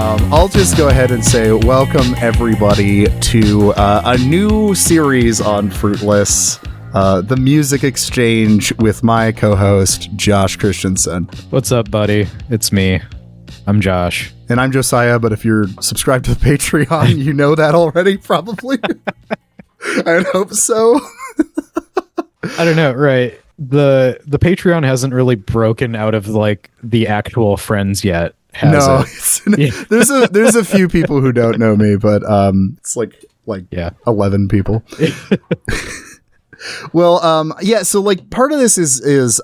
I'll just go ahead and say welcome everybody to a new series on Fruitless, the Music Exchange with my co-host, Josh Christianson. What's up, buddy? It's me. I'm Josh. And I'm Josiah, but if you're subscribed to the Patreon, you know that already, probably. I hope so. I don't know, right? The Patreon hasn't really broken out of like the actual friends yet, has it? There's a few people who don't know me, but it's like 11 people. Well, so like part of this is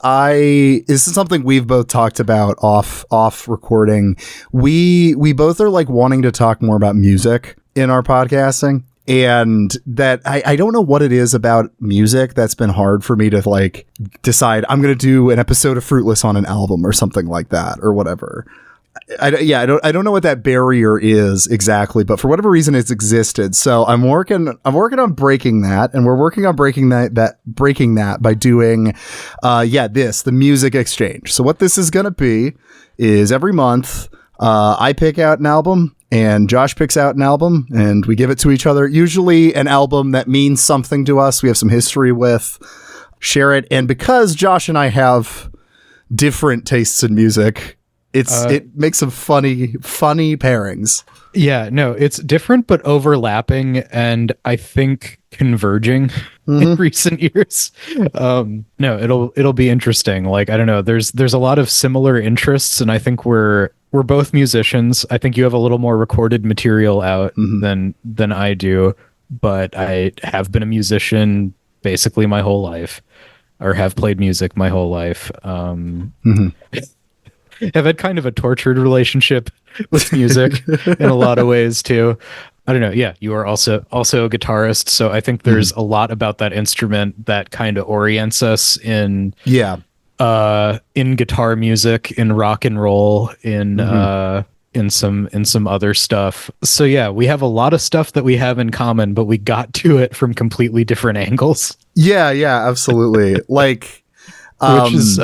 something we've both talked about off recording. We both are like wanting to talk more about music in our podcasting. And that I don't know what it is about music that's been hard for me to like decide I'm going to do an episode of Fruitless on an album or something like that or whatever. I don't know what that barrier is exactly, but for whatever reason it's existed. So I'm working on breaking that, and we're working on breaking that by doing the Music Exchange. So what this is going to be is every month I pick out an album and Josh picks out an album and we give it to each other. Usually an album that means something to us, we have some history with, share it. And because Josh and I have different tastes in music, it makes some funny pairings. Yeah, no, it's different but overlapping and I think converging in recent years. No, it'll be interesting. Like, I don't know, there's a lot of similar interests, and I think we're both musicians. I think you have a little more recorded material out than I do, but I have been a musician basically my whole life, or have played music my whole life. I've had kind of a tortured relationship with music in a lot of ways too. I don't know. Yeah, you are also a guitarist, so I think there's a lot about that instrument that kind of orients us in guitar music, in rock and roll, in some other stuff. So yeah, we have a lot of stuff that we have in common, but we got to it from completely different angles. Yeah, absolutely. Like, which is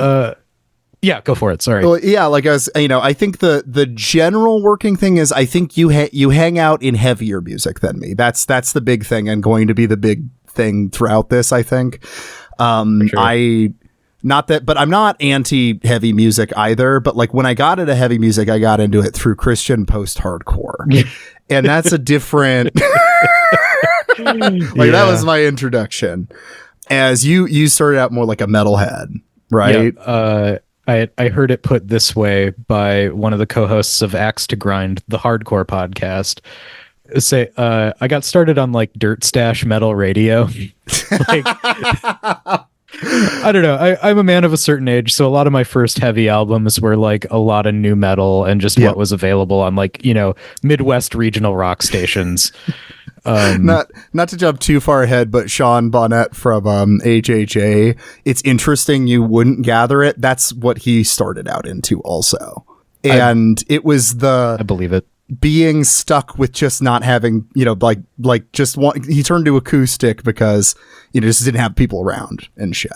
yeah, go for it. Sorry. Well, yeah, like I think the general working thing is I think you hang out in heavier music than me. That's the big thing and going to be the big thing throughout this, I think. Sure. But I'm not anti-heavy music either. But like when I got into heavy music, I got into it through Christian post-hardcore, and that's a different. That was my introduction. As you started out more like a metalhead, right? Yeah, I heard it put this way by one of the co-hosts of Axe to Grind, the hardcore podcast. Say, I got started on like Dirt Stash metal radio. Like, I don't know. I'm a man of a certain age, so a lot of my first heavy albums were like a lot of new metal and just what was available on like, Midwest regional rock stations. Not to jump too far ahead, but Sean Bonnet from AJJ, it's interesting you wouldn't gather it. That's what he started out into also. And it was I believe it. Being stuck with just not having, he turned to acoustic because, just didn't have people around and shit.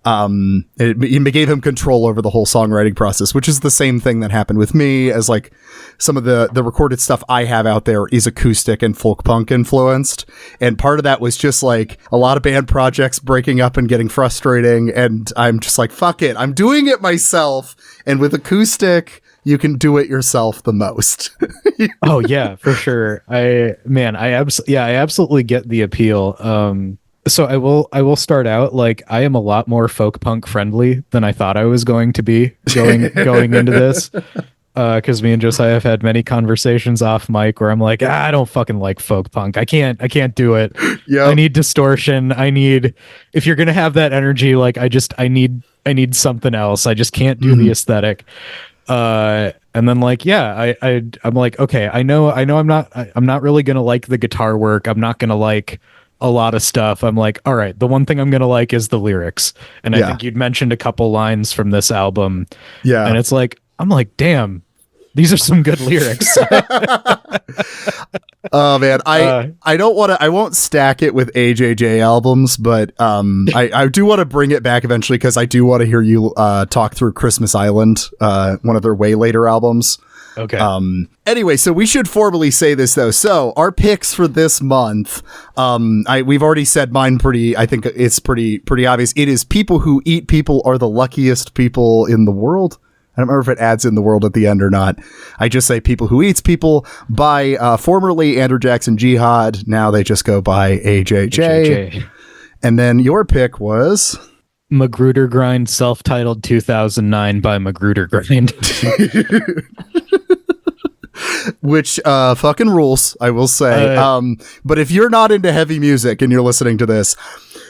It gave him control over the whole songwriting process, which is the same thing that happened with me, as like some of the recorded stuff I have out there is acoustic and folk punk influenced. And part of that was just like a lot of band projects breaking up and getting frustrating. And I'm just like, fuck it. I'm doing it myself. And with acoustic, you can do it yourself the most. Oh yeah, for sure. I absolutely get the appeal. So I will start out like I am a lot more folk punk friendly than I thought I was going to be going into this. Because me and Josiah have had many conversations off mic where I'm like, I don't fucking like folk punk. I can't do it. Yep. I need distortion. If you're gonna have that energy, like I need something else. I just can't do the aesthetic. And then like, I'm like, okay, I know I'm not really gonna like the guitar work. I'm not gonna like a lot of stuff. I'm like, all right, the one thing I'm gonna like is the lyrics. And I think you'd mentioned a couple lines from this album. Yeah. And it's like, I'm like, damn, these are some good lyrics. Oh man, I won't stack it with AJJ albums, but I do want to bring it back eventually because I do want to hear you talk through Christmas Island, one of their way later albums. Okay. Anyway, so we should formally say this though. So our picks for this month, we've already said mine I think it's pretty obvious. It is People Who Eat People Are the Luckiest People in the World. I don't remember if it adds in the world at the end or not. I just say People Who Eats People by formerly Andrew Jackson Jihad. Now they just go by AJJ. And then your pick was Magrudergrind, self-titled 2009 by Magrudergrind. Which fucking rules, I will say. But if you're not into heavy music and you're listening to this,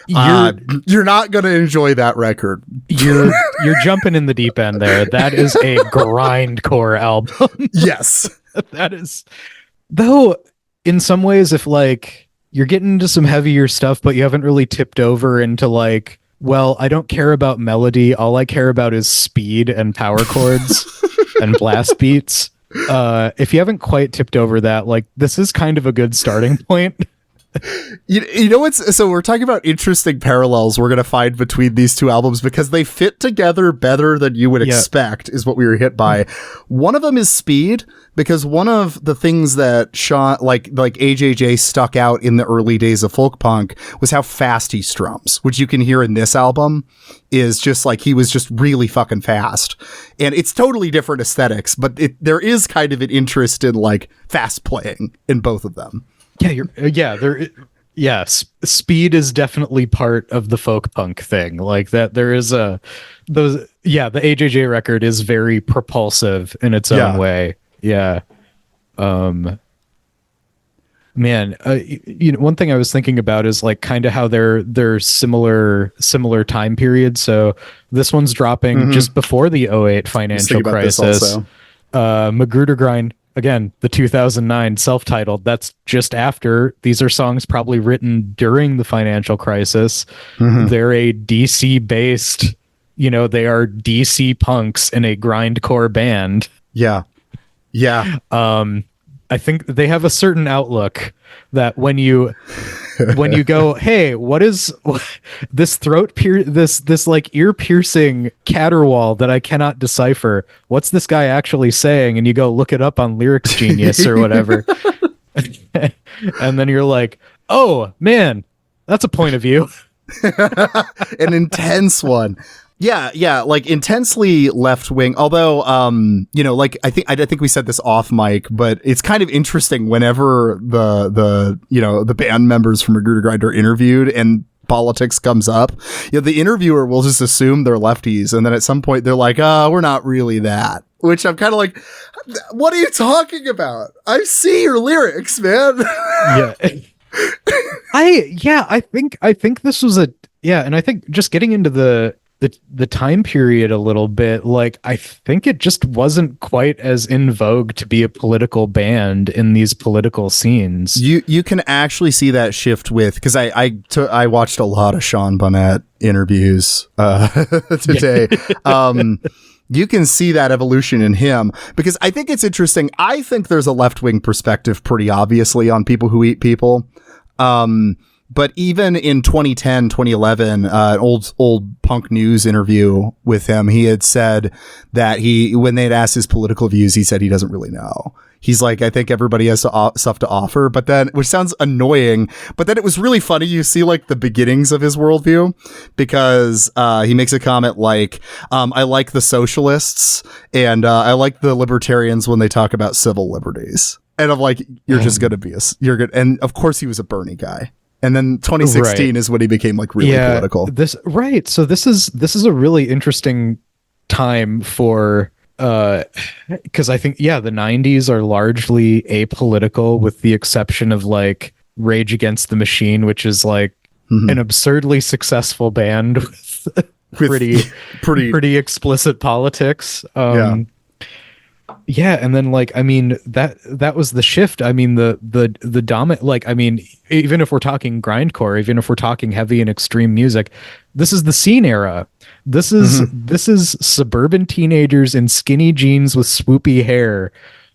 you're not going to enjoy that record. You're jumping in the deep end there. That is a grindcore album. Yes. That is, though, in some ways, if like you're getting into some heavier stuff, but you haven't really tipped over into like, well, I don't care about melody. All I care about is speed and power chords and blast beats. If you haven't quite tipped over that, like, this is kind of a good starting point. You know what's so we're talking about interesting parallels we're gonna find between these two albums because they fit together better than you would expect is what we were hit by. One of them is speed, because one of the things that Sean like AJJ stuck out in the early days of folk punk was how fast he strums, which you can hear in this album is just like he was just really fucking fast. And it's totally different aesthetics, but there is kind of an interest in like fast playing in both of them. Speed is definitely part of the folk punk thing. Like that, there is the AJJ record is very propulsive in its own way. Yeah. Man, one thing I was thinking about is like kind of how they're similar time periods. So this one's dropping just before the 2008 financial crisis. Magrudergrind, again, the 2009 self-titled, that's just after. These are songs probably written during the financial crisis. They're a DC based, they are DC punks in a grindcore band. Yeah. I think they have a certain outlook that when you go, hey, what is this this like ear piercing caterwaul that I cannot decipher? What's this guy actually saying? And you go look it up on Lyrics Genius or whatever. And then you're like, oh man, that's a point of view. An intense one. Yeah, like intensely left wing. Although, like I think we said this off mic, but it's kind of interesting whenever the band members from Magrudergrind are interviewed and politics comes up. The interviewer will just assume they're lefties, and then at some point they're like, we're not really that." Which I'm kind of like, "What are you talking about? I see your lyrics, man." Yeah, I think this was and I think just getting into the time period a little bit, like I think it just wasn't quite as in vogue to be a political band in these political scenes. You can actually see that shift with, because I watched a lot of Sean Bonnet interviews today. You can see that evolution in him, because I think it's interesting. I think there's a left-wing perspective pretty obviously on People Who Eat People. But even in 2010, 2011, an old Punk News interview with him, he had said that when they had asked his political views, he said he doesn't really know. He's like, I think everybody has stuff to offer, but then, which sounds annoying, but then it was really funny. You see like the beginnings of his worldview, because he makes a comment like, I like the socialists and I like the libertarians when they talk about civil liberties. And I'm like, you're just going to be you're good. And of course he was a Bernie guy. And then 2016 is when he became like really political. So this is a really interesting time for, because I think, the 90s are largely apolitical with the exception of like Rage Against the Machine, which is like an absurdly successful band with pretty explicit politics. Yeah, and then like I mean that was the shift. I mean the dominant, like I mean, even if we're talking grindcore, even if we're talking heavy and extreme music, this is the scene era. This is suburban teenagers in skinny jeans with swoopy hair.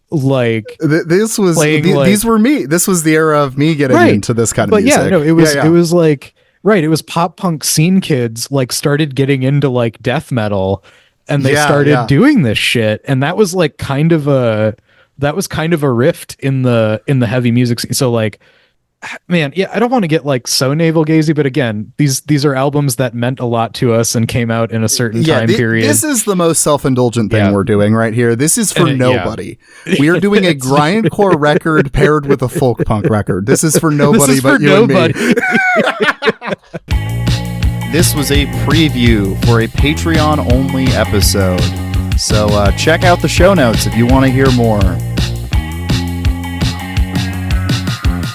Like this was these were me. This was the era of me getting into this kind of music. It was like it was pop punk scene kids like started getting into like death metal. And they started doing this shit. And that was like kind of a that was kind of a rift in the heavy music scene. So like, man, yeah, I don't want to get like so navel gazy, but again, these are albums that meant a lot to us and came out in a certain time period. This is the most self-indulgent thing we're doing right here. This is for nobody. We are doing a grindcore record paired with a folk punk record. This is for nobody but you and me. This was a preview for a Patreon-only episode. So check out the show notes if you want to hear more.